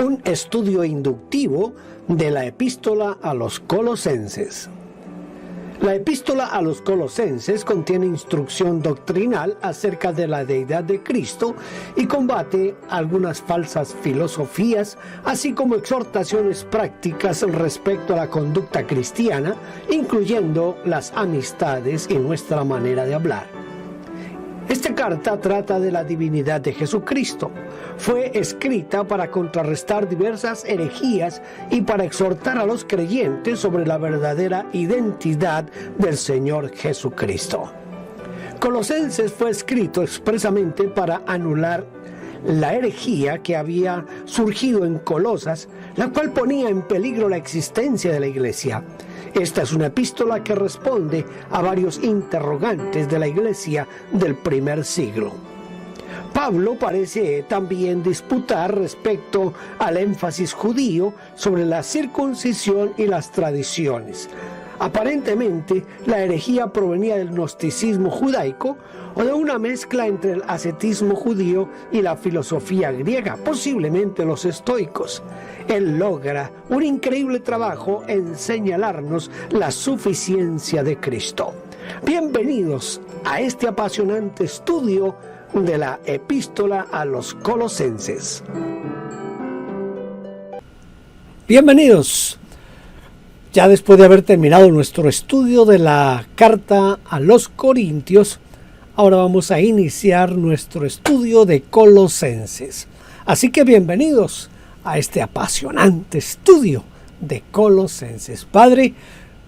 Un estudio inductivo de la epístola a los Colosenses. La epístola a los Colosenses contiene instrucción doctrinal acerca de la deidad de Cristo y combate algunas falsas filosofías, así como exhortaciones prácticas respecto a la conducta cristiana, incluyendo las amistades y nuestra manera de hablar. Esta carta trata de la divinidad de Jesucristo. Fue escrita para contrarrestar diversas herejías y para exhortar a los creyentes sobre la verdadera identidad del Señor Jesucristo. Colosenses fue escrito expresamente para anular la herejía que había surgido en Colosas, la cual ponía en peligro la existencia de la iglesia. Esta es una epístola que responde a varios interrogantes de la iglesia del primer siglo. Pablo parece también disputar respecto al énfasis judío sobre la circuncisión y las tradiciones. Aparentemente, la herejía provenía del gnosticismo judaico o de una mezcla entre el ascetismo judío y la filosofía griega, posiblemente los estoicos. Él logra un increíble trabajo en señalarnos la suficiencia de Cristo. Bienvenidos a este apasionante estudio de la epístola a los Colosenses. Bienvenidos. Ya después de haber terminado nuestro estudio de la carta a los Corintios, ahora vamos a iniciar nuestro estudio de Colosenses. Así que bienvenidos a este apasionante estudio de Colosenses. Padre,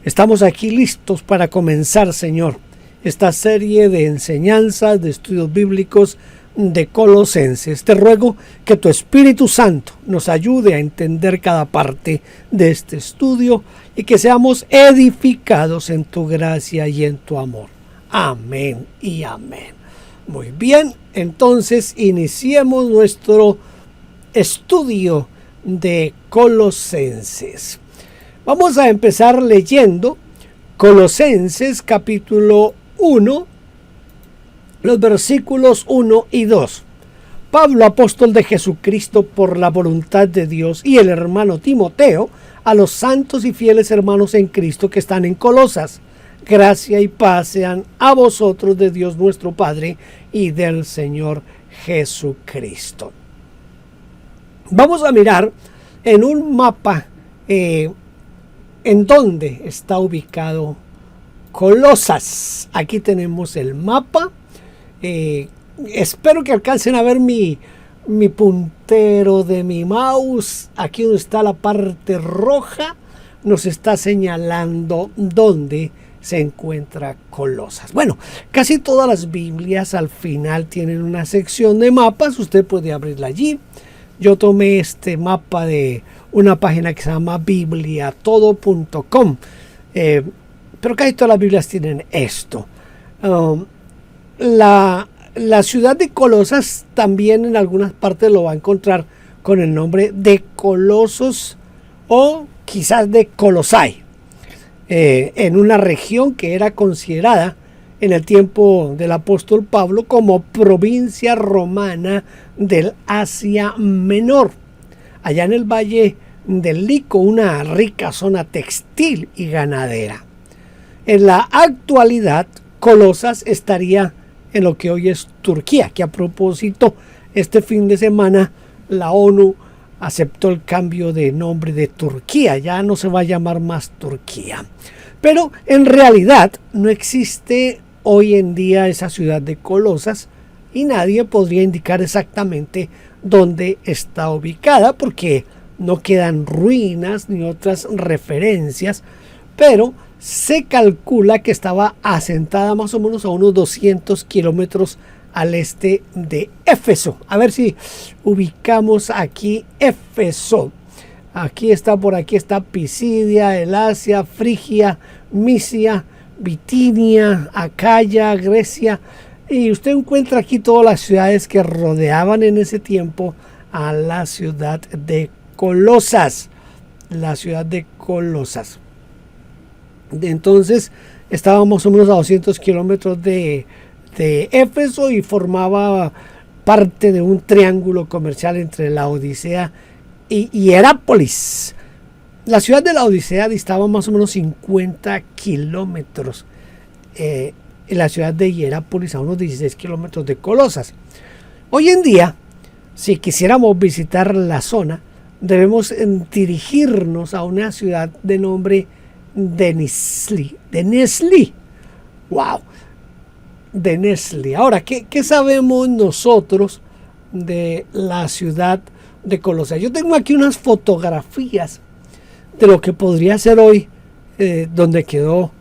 estamos aquí listos para comenzar, Señor, esta serie de enseñanzas, de estudios bíblicos de Colosenses. Te ruego que tu Espíritu Santo nos ayude a entender cada parte de este estudio y que seamos edificados en tu gracia y en tu amor. Amén y amén. Muy bien, entonces iniciemos nuestro estudio de Colosenses. Vamos a empezar leyendo Colosenses capítulo 1, los versículos 1 y 2. Pablo, apóstol de Jesucristo por la voluntad de Dios, y el hermano Timoteo, a los santos y fieles hermanos en Cristo que están en Colosas. Gracia y paz sean a vosotros de Dios nuestro Padre y del Señor Jesucristo. Vamos a mirar en un mapa en dónde está ubicado Colosas. Aquí tenemos el mapa. Espero que alcancen a ver mi puntero de mi mouse. Aquí donde está la parte roja nos está señalando dónde se encuentra Colosas. Bueno, casi todas las Biblias al final tienen una sección de mapas. Usted puede abrirla allí. Yo tomé este mapa de una página que se llama bibliatodo.com, pero casi todas las Biblias tienen esto. La ciudad de Colosas también en algunas partes lo va a encontrar con el nombre de Colosos o quizás de Colosai, en una región que era considerada en el tiempo del apóstol Pablo como provincia romana del Asia Menor. Allá en el valle del Lico, una rica zona textil y ganadera. En la actualidad, Colosas estaría en lo que hoy es Turquía, que a propósito, este fin de semana la ONU aceptó el cambio de nombre de Turquía, ya no se va a llamar más Turquía. Pero en realidad no existe hoy en día esa ciudad de Colosas y nadie podría indicar exactamente dónde está ubicada porque no quedan ruinas ni otras referencias, pero se calcula que estaba asentada más o menos a unos 200 kilómetros al este de Éfeso. A ver si ubicamos aquí Éfeso. Aquí está, por aquí está Pisidia, Elasia, Frigia, Misia, Bitinia, Acaya, Grecia. Y usted encuentra aquí todas las ciudades que rodeaban en ese tiempo a la ciudad de Colosas. La ciudad de Colosas. Entonces estaba más o menos a 200 kilómetros de Éfeso y formaba parte de un triángulo comercial entre la Odisea y Hierápolis. La ciudad de la Odisea distaba más o menos 50 kilómetros. En la ciudad de Hierápolis a unos 16 kilómetros de Colosas. Hoy en día, si quisiéramos visitar la zona, debemos dirigirnos a una ciudad de nombre Denizli. ¡Wow! Denizli. Ahora, ¿qué sabemos nosotros de la ciudad de Colosas? Yo tengo aquí unas fotografías de lo que podría ser hoy donde quedó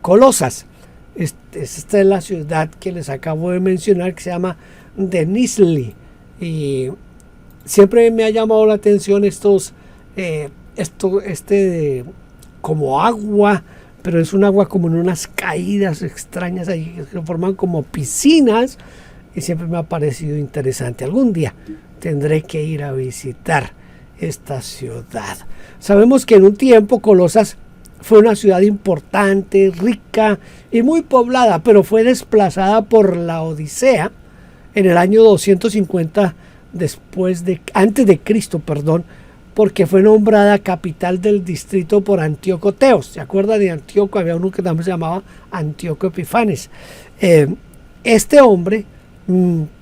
Colosas. Esta es la ciudad que les acabo de mencionar, que se llama Denizli. Y siempre me ha llamado la atención como agua, pero es un agua como en unas caídas extrañas ahí que forman como piscinas, y siempre me ha parecido interesante. Algún día tendré que ir a visitar esta ciudad. Sabemos que en un tiempo Colosas fue una ciudad importante, rica y muy poblada, pero fue desplazada por la Odisea en el año 250 antes de Cristo, porque fue nombrada capital del distrito por Antíoco Teos. ¿Se acuerdan de Antíoco? Había uno que también se llamaba Antíoco Epifanes. Este hombre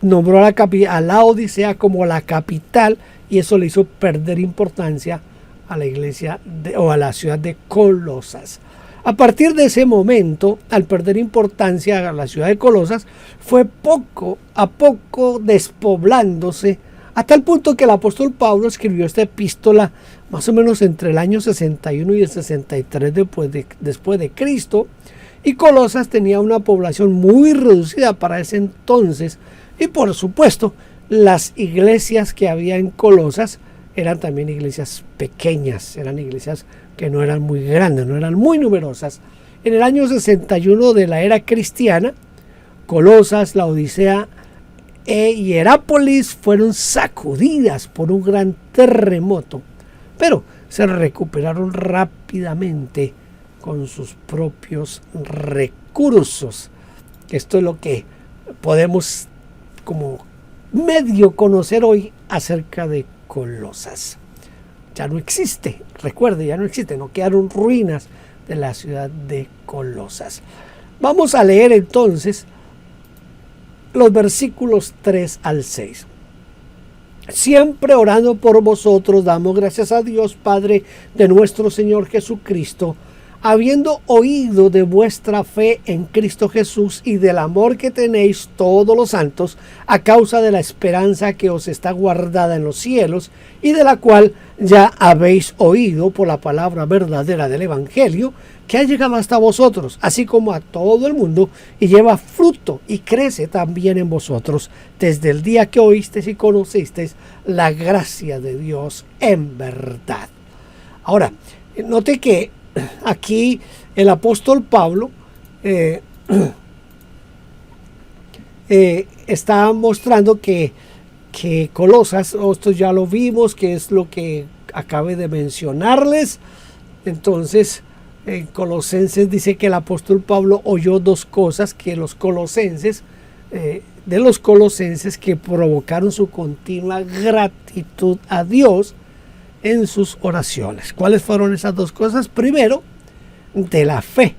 nombró a la Odisea como la capital, y eso le hizo perder importancia a la iglesia o a la ciudad de Colosas. A partir de ese momento, al perder importancia a la ciudad de Colosas, fue poco a poco despoblándose, a tal punto que el apóstol Pablo escribió esta epístola más o menos entre el año 61 y el 63 después de Cristo, y Colosas tenía una población muy reducida para ese entonces, y por supuesto las iglesias que había en Colosas eran también iglesias pequeñas, eran iglesias que no eran muy grandes, no eran muy numerosas. En el año 61 de la era cristiana, Colosas, la Odisea e Hierápolis fueron sacudidas por un gran terremoto, pero se recuperaron rápidamente con sus propios recursos. Esto es lo que podemos como medio conocer hoy acerca de Colosas. Ya no existe, recuerde, ya no existe, no quedaron ruinas de la ciudad de Colosas. Vamos a leer entonces los versículos 3 al 6. Siempre orando por vosotros, damos gracias a Dios Padre de nuestro Señor Jesucristo, habiendo oído de vuestra fe en Cristo Jesús y del amor que tenéis todos los santos, a causa de la esperanza que os está guardada en los cielos, y de la cual ya habéis oído por la palabra verdadera del Evangelio, que ha llegado hasta vosotros, así como a todo el mundo, y lleva fruto y crece también en vosotros, desde el día que oísteis y conocisteis la gracia de Dios en verdad. Ahora, note que aquí el apóstol Pablo está mostrando que Colosas, esto ya lo vimos, que es lo que acabé de mencionarles. Entonces en Colosenses dice que el apóstol Pablo oyó dos cosas que de los colosenses que provocaron su continua gratitud a Dios en sus oraciones. ¿Cuáles fueron esas dos cosas? Primero, de la fe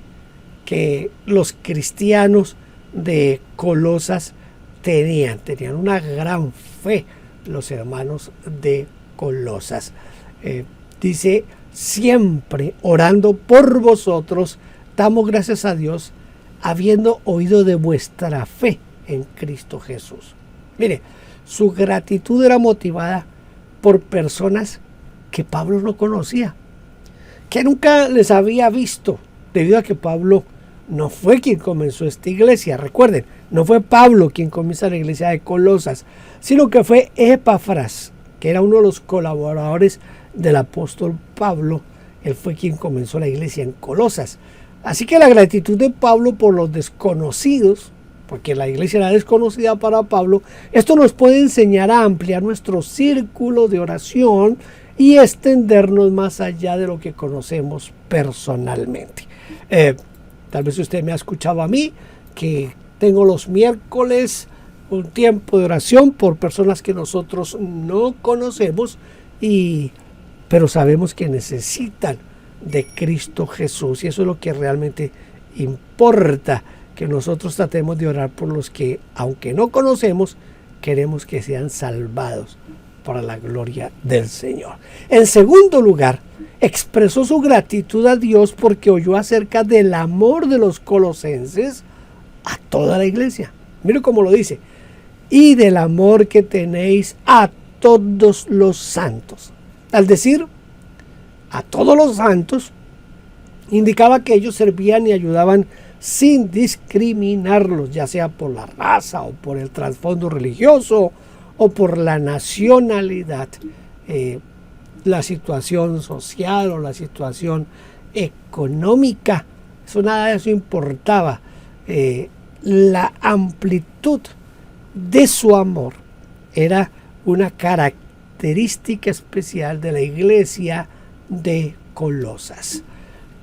que los cristianos de Colosas tenían una gran fe, los hermanos de Colosas. Dice, siempre orando por vosotros, damos gracias a Dios, habiendo oído de vuestra fe en Cristo Jesús. Mire, su gratitud era motivada por personas que Pablo no conocía, que nunca les había visto, debido a que Pablo no fue quien comenzó esta iglesia. Recuerden, no fue Pablo quien comienza la iglesia de Colosas, sino que fue Epafras, que era uno de los colaboradores del apóstol Pablo. Él fue quien comenzó la iglesia en Colosas. Así que la gratitud de Pablo por los desconocidos, porque la iglesia era desconocida para Pablo, esto nos puede enseñar a ampliar nuestro círculo de oración y extendernos más allá de lo que conocemos personalmente. Tal vez usted me ha escuchado a mí, que tengo los miércoles un tiempo de oración por personas que nosotros no conocemos, pero sabemos que necesitan de Cristo Jesús, y eso es lo que realmente importa, que nosotros tratemos de orar por los que, aunque no conocemos, queremos que sean salvados para la gloria del Señor. En segundo lugar, expresó su gratitud a Dios porque oyó acerca del amor de los colosenses a toda la iglesia. Mire cómo lo dice: y del amor que tenéis a todos los santos. Al decir a todos los santos, indicaba que ellos servían y ayudaban sin discriminarlos, ya sea por la raza o por el trasfondo religioso o por la nacionalidad, la situación social o la situación económica. Nada de eso importaba. La amplitud de su amor era una característica especial de la iglesia de Colosas.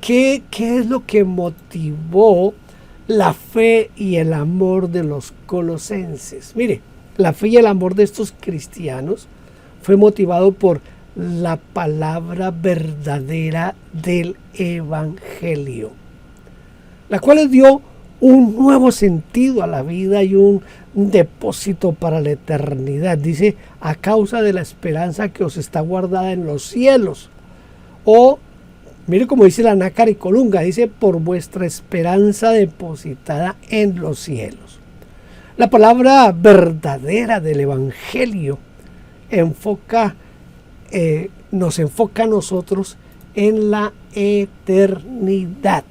¿Qué es lo que motivó la fe y el amor de los colosenses? Mire, la fe y el amor de estos cristianos fue motivado por la palabra verdadera del Evangelio, la cual les dio un nuevo sentido a la vida y un depósito para la eternidad. Dice: a causa de la esperanza que os está guardada en los cielos. O, mire como dice la Nácar y Colunga, dice: por vuestra esperanza depositada en los cielos. La palabra verdadera del Evangelio nos enfoca a nosotros en la eternidad.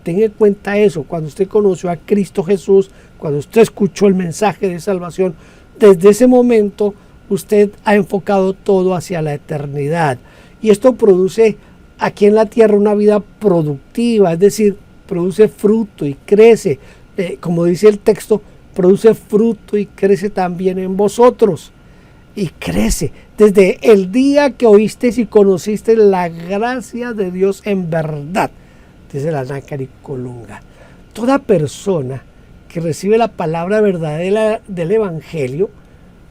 Tenga en cuenta eso. Cuando usted conoció a Cristo Jesús, cuando usted escuchó el mensaje de salvación, desde ese momento usted ha enfocado todo hacia la eternidad. Y esto produce aquí en la tierra una vida productiva, es decir, produce fruto y crece. Como dice el texto, produce fruto y crece también en vosotros. Y crece desde el día que oísteis y conocisteis la gracia de Dios en verdad. Dice la Nácar y Colunga. Toda persona que recibe la palabra verdadera del Evangelio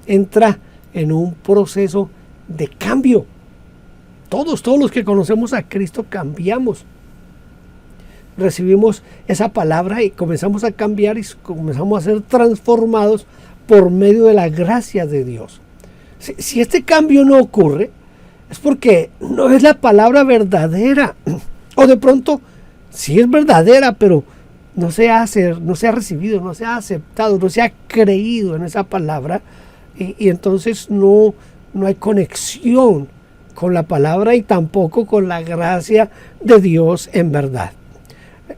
entra en un proceso de cambio. Todos los que conocemos a Cristo cambiamos. Recibimos esa palabra y comenzamos a cambiar y comenzamos a ser transformados por medio de la gracia de Dios. Si este cambio no ocurre, es porque no es la palabra verdadera. O de pronto sí es verdadera, pero no se ha recibido, no se ha aceptado, no se ha creído en esa palabra, y entonces no hay conexión con la palabra y tampoco con la gracia de Dios en verdad.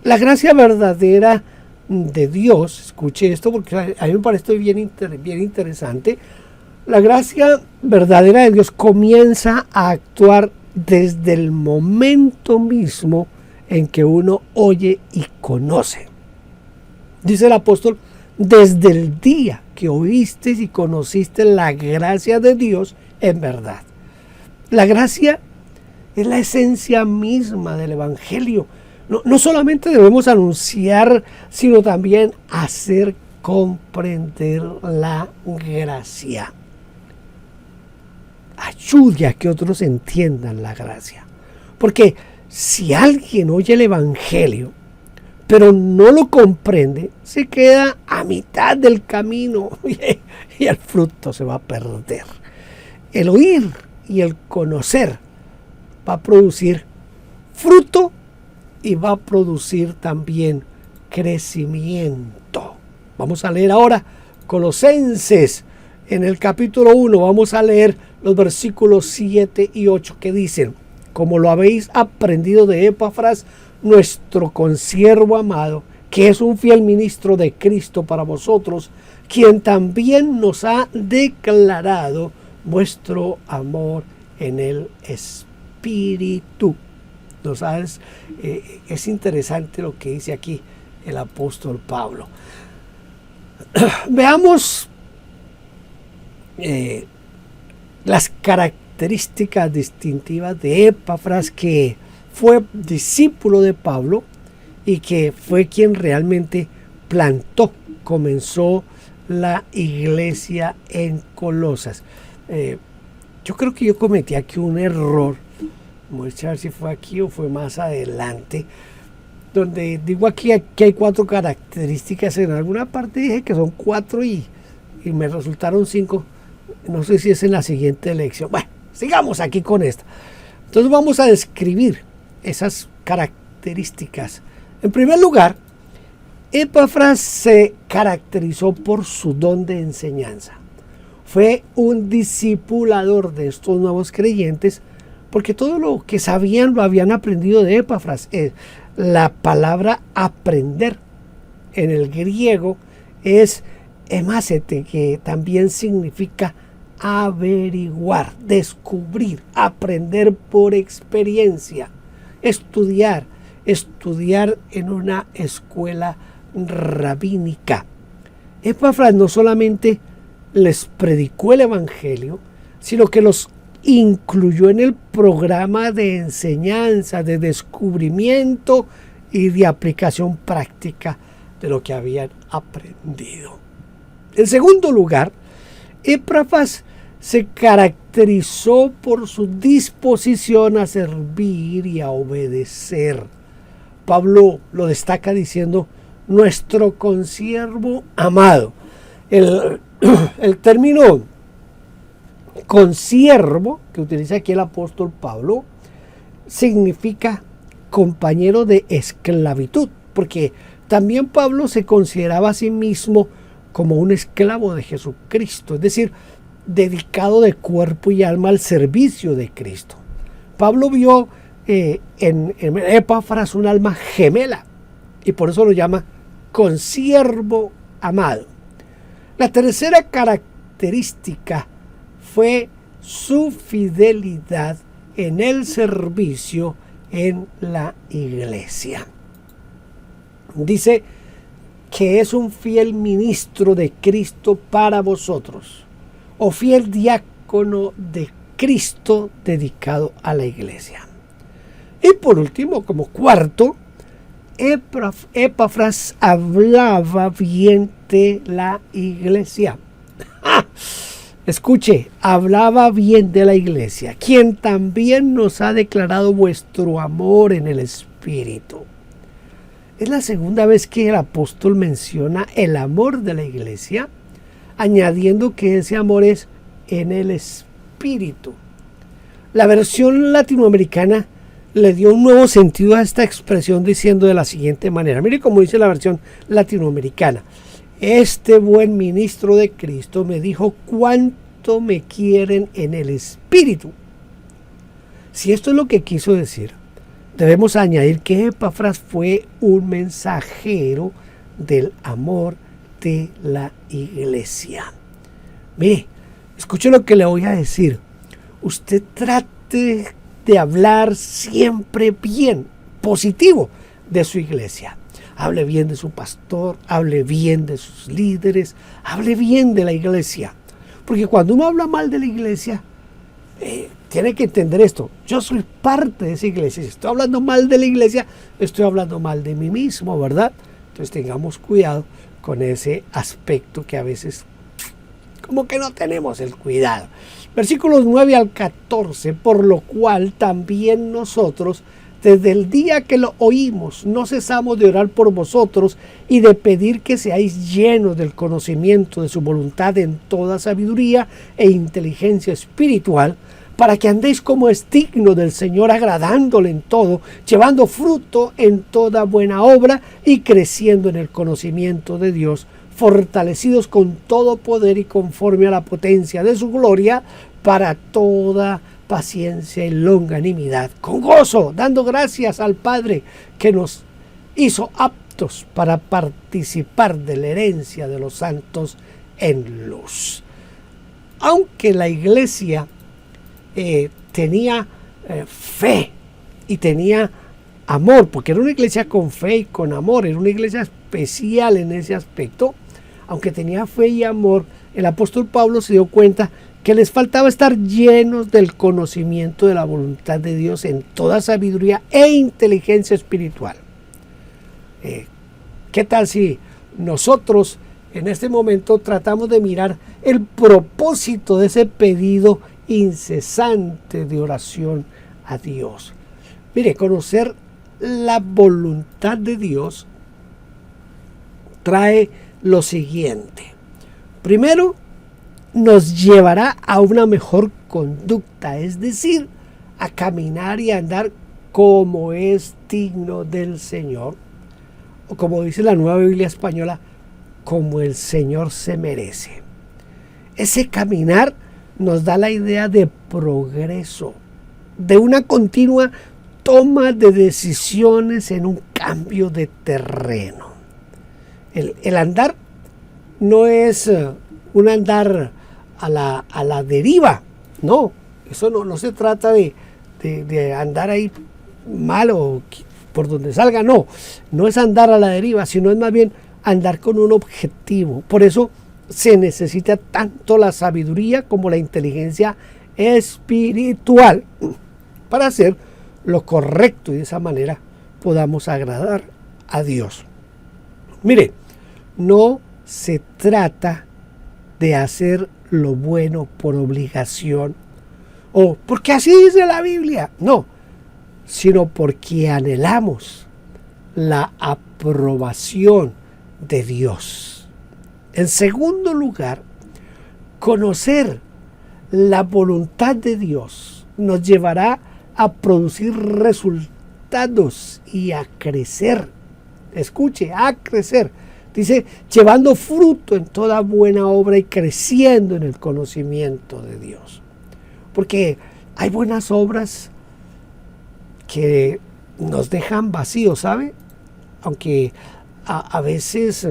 La gracia verdadera de Dios, escuche esto porque a mí me parece bien interesante. La gracia verdadera de Dios comienza a actuar desde el momento mismo en que uno oye y conoce. Dice el apóstol: desde el día que oíste y conociste la gracia de Dios en verdad. La gracia es la esencia misma del Evangelio. No solamente debemos anunciar, sino también hacer comprender la gracia. Ayude a que otros entiendan la gracia. Porque si alguien oye el Evangelio, pero no lo comprende, se queda a mitad del camino y el fruto se va a perder. El oír y el conocer va a producir fruto y va a producir también crecimiento. Vamos a leer ahora Colosenses. En el capítulo 1 vamos a leer los versículos 7 y 8 que dicen: como lo habéis aprendido de Epafras, nuestro consiervo amado, que es un fiel ministro de Cristo para vosotros, quien también nos ha declarado vuestro amor en el Espíritu. ¿No sabes? Es interesante lo que dice aquí el apóstol Pablo. Veamos las características distintivas de Epafras, que fue discípulo de Pablo y que fue quien realmente comenzó la iglesia en Colosas. yo creo que yo cometí aquí un error. Vamos a ver si fue aquí o fue más adelante. Donde digo aquí que hay 4 características. En alguna parte dije que son 4 y me resultaron 5. No sé si es en la siguiente lección. Bueno, sigamos aquí con esta. Entonces vamos a describir esas características. En primer lugar, Epafras se caracterizó por su don de enseñanza. Fue un discipulador de estos nuevos creyentes porque todo lo que sabían lo habían aprendido de Epafras. La palabra aprender en el griego es emásete, que también significa averiguar, descubrir, aprender por experiencia, estudiar en una escuela rabínica. Epafras no solamente les predicó el evangelio, sino que los incluyó en el programa de enseñanza, de descubrimiento y de aplicación práctica de lo que habían aprendido. En segundo lugar, Epafras se caracterizó por su disposición a servir y a obedecer. Pablo lo destaca diciendo nuestro consiervo amado. El término consiervo que utiliza aquí el apóstol Pablo significa compañero de esclavitud, porque también Pablo se consideraba a sí mismo como un esclavo de Jesucristo, es decir, dedicado de cuerpo y alma al servicio de Cristo. Pablo vio en Epafras un alma gemela y por eso lo llama consiervo amado. La tercera característica fue su fidelidad en el servicio en la iglesia. Dice que es un fiel ministro de Cristo para vosotros, o fiel diácono de Cristo dedicado a la iglesia. Y por último, como cuarto, Epafras hablaba bien de la iglesia. Escuche, hablaba bien de la iglesia, quien también nos ha declarado vuestro amor en el Espíritu. Es la segunda vez que el apóstol menciona el amor de la iglesia, añadiendo que ese amor es en el Espíritu. La versión latinoamericana le dio un nuevo sentido a esta expresión diciendo de la siguiente manera. Mire cómo dice la versión latinoamericana. Este buen ministro de Cristo me dijo cuánto me quieren en el Espíritu. Si esto es lo que quiso decir, debemos añadir que Epafras fue un mensajero del amor de la iglesia. Mire, escuche lo que le voy a decir. Usted trate de hablar siempre bien, positivo de su iglesia. Hable bien de su pastor, hable bien de sus líderes, hable bien de la iglesia. Porque cuando uno habla mal de la iglesia, tiene que entender esto. Yo soy parte de esa iglesia. Si estoy hablando mal de la iglesia, estoy hablando mal de mí mismo, ¿verdad? Entonces tengamos cuidado con ese aspecto que a veces como que no tenemos el cuidado. Versículos 9 al 14, por lo cual también nosotros, desde el día que lo oímos, no cesamos de orar por vosotros y de pedir que seáis llenos del conocimiento de su voluntad en toda sabiduría e inteligencia espiritual, para que andéis como es digno del Señor, agradándole en todo, llevando fruto en toda buena obra y creciendo en el conocimiento de Dios, fortalecidos con todo poder y conforme a la potencia de su gloria, para toda paciencia y longanimidad, con gozo, dando gracias al Padre que nos hizo aptos para participar de la herencia de los santos en luz. Aunque la iglesia tenía fe y tenía amor, porque era una iglesia con fe y con amor, era una iglesia especial en ese aspecto, aunque tenía fe y amor, el apóstol Pablo se dio cuenta que les faltaba estar llenos del conocimiento de la voluntad de Dios en toda sabiduría e inteligencia espiritual. ¿Qué tal si nosotros en este momento tratamos de mirar el propósito de ese pedido incesante de oración a Dios. Mire, conocer la voluntad de Dios trae lo siguiente. Primero, nos llevará a una mejor conducta, es decir, a caminar y a andar como es digno del Señor, o como dice la Nueva Biblia Española, como el Señor se merece. Ese caminar nos da la idea de progreso, de una continua toma de decisiones en un cambio de terreno. El andar no es un andar a la deriva, no, eso no se trata de andar ahí mal o por donde salga, no es andar a la deriva, sino es más bien andar con un objetivo. Por eso se necesita tanto la sabiduría como la inteligencia espiritual para hacer lo correcto y de esa manera podamos agradar a Dios. Mire, no se trata de hacer lo bueno por obligación o porque así dice la Biblia, no, sino porque anhelamos la aprobación de Dios. En segundo lugar, conocer la voluntad de Dios nos llevará a producir resultados y a crecer. Escuche, a crecer. Dice, llevando fruto en toda buena obra y creciendo en el conocimiento de Dios. Porque hay buenas obras que nos dejan vacíos, ¿sabe? Aunque a veces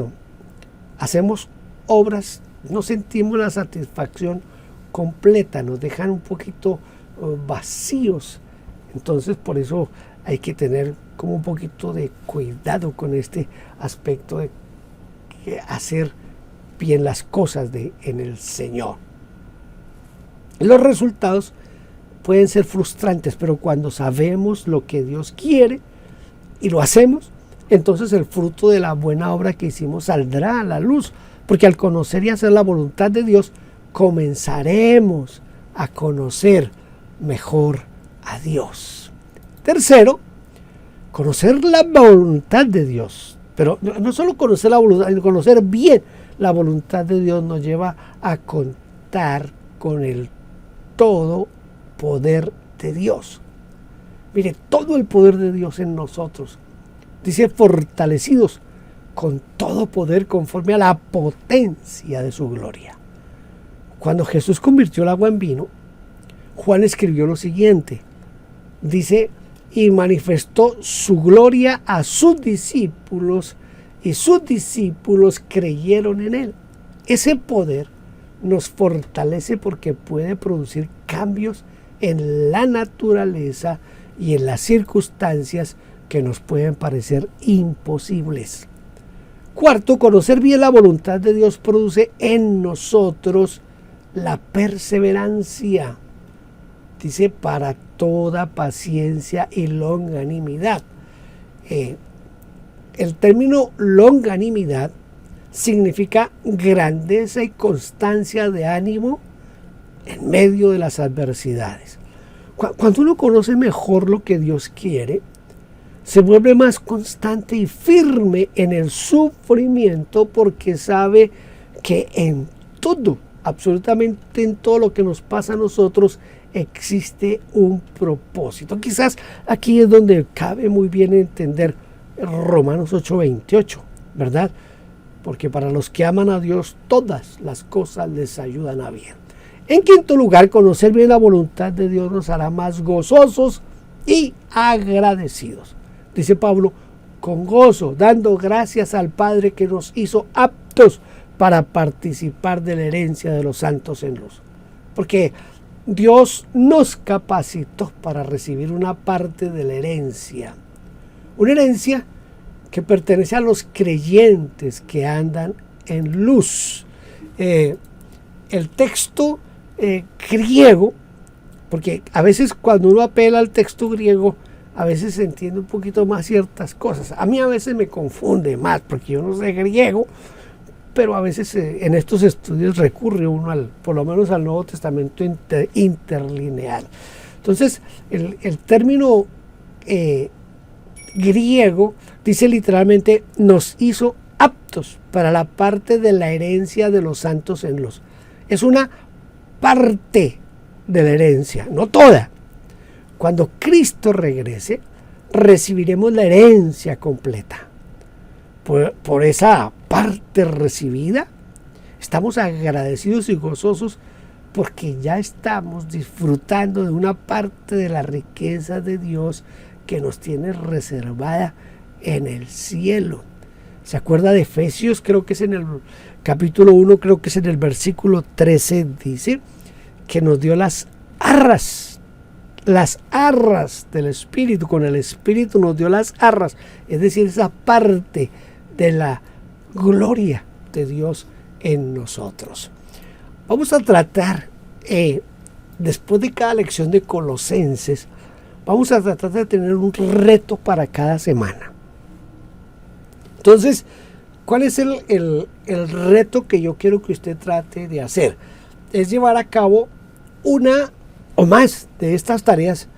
hacemos obras, no sentimos la satisfacción completa, nos dejan un poquito vacíos. Entonces, por eso hay que tener como un poquito de cuidado con este aspecto de hacer bien las cosas en el Señor. Los resultados pueden ser frustrantes, pero cuando sabemos lo que Dios quiere y lo hacemos, entonces el fruto de la buena obra que hicimos saldrá a la luz, porque al conocer y hacer la voluntad de Dios, comenzaremos a conocer mejor a Dios. Tercero, conocer la voluntad de Dios. Pero no solo conocer la voluntad, sino conocer bien la voluntad de Dios nos lleva a contar con el todo poder de Dios. Mire, todo el poder de Dios en nosotros. Dice, fortalecidos con todo poder conforme a la potencia de su gloria. Cuando Jesús convirtió el agua en vino, Juan escribió lo siguiente. Dice, y manifestó su gloria a sus discípulos, y sus discípulos creyeron en él. Ese poder nos fortalece porque puede producir cambios en la naturaleza y en las circunstancias que nos pueden parecer imposibles. Cuarto, conocer bien la voluntad de Dios produce en nosotros la perseverancia. Dice, para toda paciencia y longanimidad. El término longanimidad significa grandeza y constancia de ánimo en medio de las adversidades. Cuando uno conoce mejor lo que Dios quiere, se vuelve más constante y firme en el sufrimiento porque sabe que en todo, absolutamente en todo lo que nos pasa a nosotros, existe un propósito. Quizás aquí es donde cabe muy bien entender Romanos 8:28, ¿verdad? Porque para los que aman a Dios, todas las cosas les ayudan a bien. En quinto lugar, conocer bien la voluntad de Dios nos hará más gozosos y agradecidos. Dice Pablo, con gozo, dando gracias al Padre que nos hizo aptos para participar de la herencia de los santos en luz. Porque Dios nos capacitó para recibir una parte de la herencia. Una herencia que pertenece a los creyentes que andan en luz. El texto griego, porque a veces cuando uno apela al texto griego, a veces se entiende un poquito más ciertas cosas. A mí a veces me confunde más, porque yo no sé griego, pero a veces en estos estudios recurre uno por lo menos al Nuevo Testamento interlineal. Entonces, el término griego dice literalmente: nos hizo aptos para la parte de la herencia de los santos en luz. Es una parte de la herencia, no toda. Cuando Cristo regrese, recibiremos la herencia completa. Por esa parte recibida, estamos agradecidos y gozosos porque ya estamos disfrutando de una parte de la riqueza de Dios que nos tiene reservada en el cielo. ¿Se acuerda de Efesios? Creo que es en el capítulo 1, creo que es en el versículo 13, dice que nos dio las arras del Espíritu. Con el Espíritu nos dio las arras, es decir, esa parte de la gloria de Dios en nosotros. Vamos a tratar, después de cada lección de Colosenses, vamos a tratar de tener un reto para cada semana. Entonces, ¿cuál es el reto que yo quiero que usted trate de hacer? Es llevar a cabo una o más de estas tareas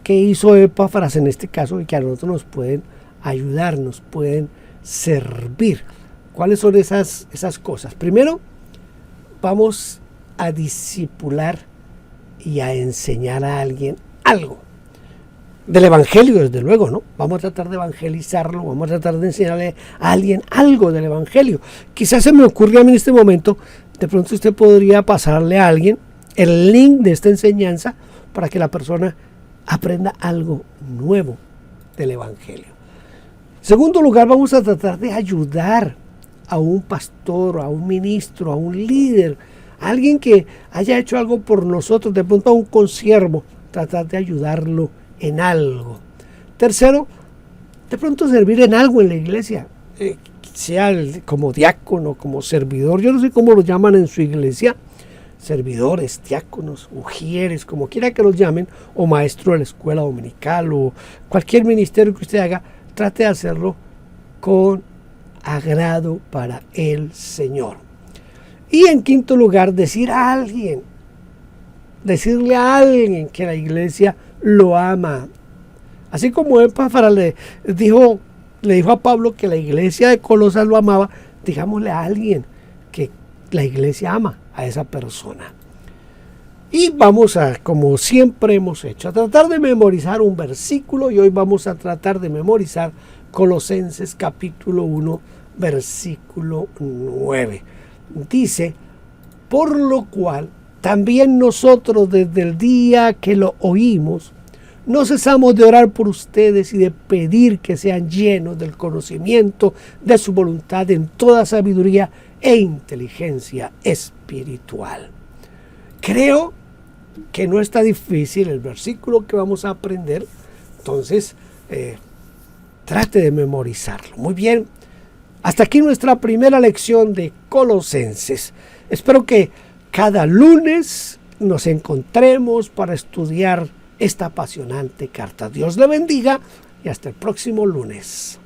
que hizo Epáfras en este caso y que a nosotros nos pueden ayudar, nos pueden servir. ¿Cuáles son esas cosas? Primero, vamos a discipular y a enseñar a alguien algo. Del Evangelio, desde luego, ¿no? Vamos a tratar de evangelizarlo, vamos a tratar de enseñarle a alguien algo del Evangelio. Quizás se me ocurre a mí en este momento, de pronto usted podría pasarle a alguien el link de esta enseñanza para que la persona aprenda algo nuevo del Evangelio. En segundo lugar, vamos a tratar de ayudar a un pastor, a un ministro, a un líder, a alguien que haya hecho algo por nosotros, de pronto a un consiervo, tratar de ayudarlo en algo. Tercero, de pronto servir en algo en la iglesia, sea como diácono, como servidor, yo no sé cómo lo llaman en su iglesia, servidores, diáconos, mujeres, como quiera que los llamen, o maestro de la escuela dominical, o cualquier ministerio que usted haga, trate de hacerlo con agrado para el Señor. Y en quinto lugar, decirle a alguien que la iglesia lo ama. Así como Epáfras le dijo a Pablo que la iglesia de Colosas lo amaba, digámosle a alguien que la iglesia ama a esa persona. Y vamos a, como siempre hemos hecho, a tratar de memorizar un versículo, y hoy vamos a tratar de memorizar Colosenses capítulo 1, versículo 9. Dice: por lo cual también nosotros desde el día que lo oímos, no cesamos de orar por ustedes y de pedir que sean llenos del conocimiento de su voluntad en toda sabiduría e inteligencia espiritual. Creo que no está difícil el versículo que vamos a aprender, entonces trate de memorizarlo. Muy bien, hasta aquí nuestra primera lección de Colosenses. Espero que cada lunes nos encontremos para estudiar esta apasionante carta. Dios le bendiga y hasta el próximo lunes.